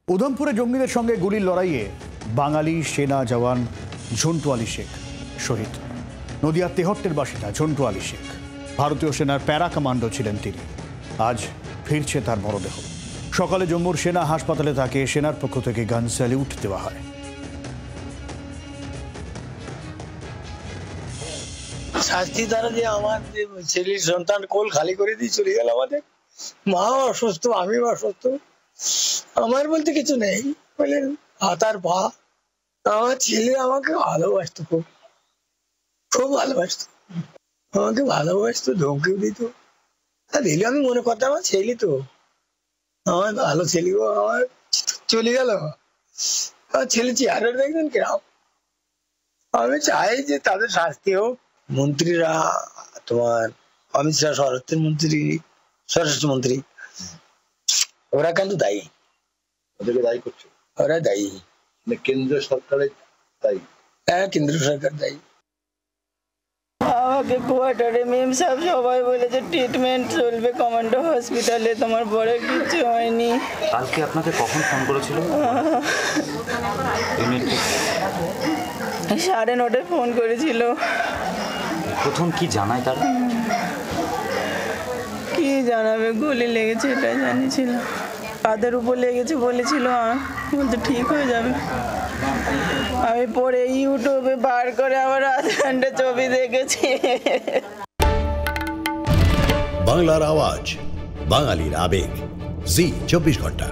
উধমপুরে জঙ্গিদের সঙ্গে গুলির লড়াইয়ে বাঙালি সেনা জওয়ান ঝন্টু আলী শেখ শহীদ। নদিয়ার তেহট্টের বাসিন্দা ঝন্টু আলী শেখ ভারতীয় সেনার প্যারা কমান্ডো ছিলেন তিনি। আজ ফিরছে তার মরদেহ। সকালে জম্মুর সেনা হাসপাতালে তাকে সেনার পক্ষ থেকে গান স্যালিউট দেওয়া হয়। শাস্তি দ্বারা যে আমার ছেলের সন্তান কোল খালি করে দিয়ে চলে গেল, আমাদের মা অসুস্থ, আমি অসুস্থ, আমার বলতে কিছু নেই, বলে হাত আর পা। আমার ছেলে আমাকে ভালোবাসতো, খুব খুব ভালোবাসতো, আমাকে ভালোবাসতো, ধমকেও দিত। দিলে আমি মনে করতাম আমার ছেলে তো, আমার ভালো ছেলে, আমার চলে গেল। আমার ছেলে চেহারা দেখবেন কিরম। আমি চাই যে তাদের শাস্তি হোক। মন্ত্রীরা, তোমার অমিত শাহ স্বরাষ্ট্রমন্ত্রী, ওরা কিন্তু দায়ী, ওদেরকে দায়ী করছে, ওরা দায়ী, কেন্দ্র সরকারের দায়ী। হ্যাঁ, কেন্দ্র সরকার দায়ী। আমাকে কোয়ার্টারে মেম সাহেব সবাই বলেছে ট্রিটমেন্ট চলবে কমান্ডো হসপিটালে, তোমার বড় কিছু হয়নি। কালকে আপনাকে কখন ফোন করেছিল? 9:30 ফোন করেছিল। প্রথম কি জানায় তারা? কি জানাবে, গুলি লেগেছে এটাই জানিয়েছিল, কাদের উপর লেগেছে বলেছিল, বলতে ঠিক হয়ে যাবে। আমি পরে ইউটিউবে বার করে আবার আধ ঘন্টা ছবি দেখেছি। বাংলার আওয়াজ, বাঙালির আবেগ, জি 24 ঘন্টা।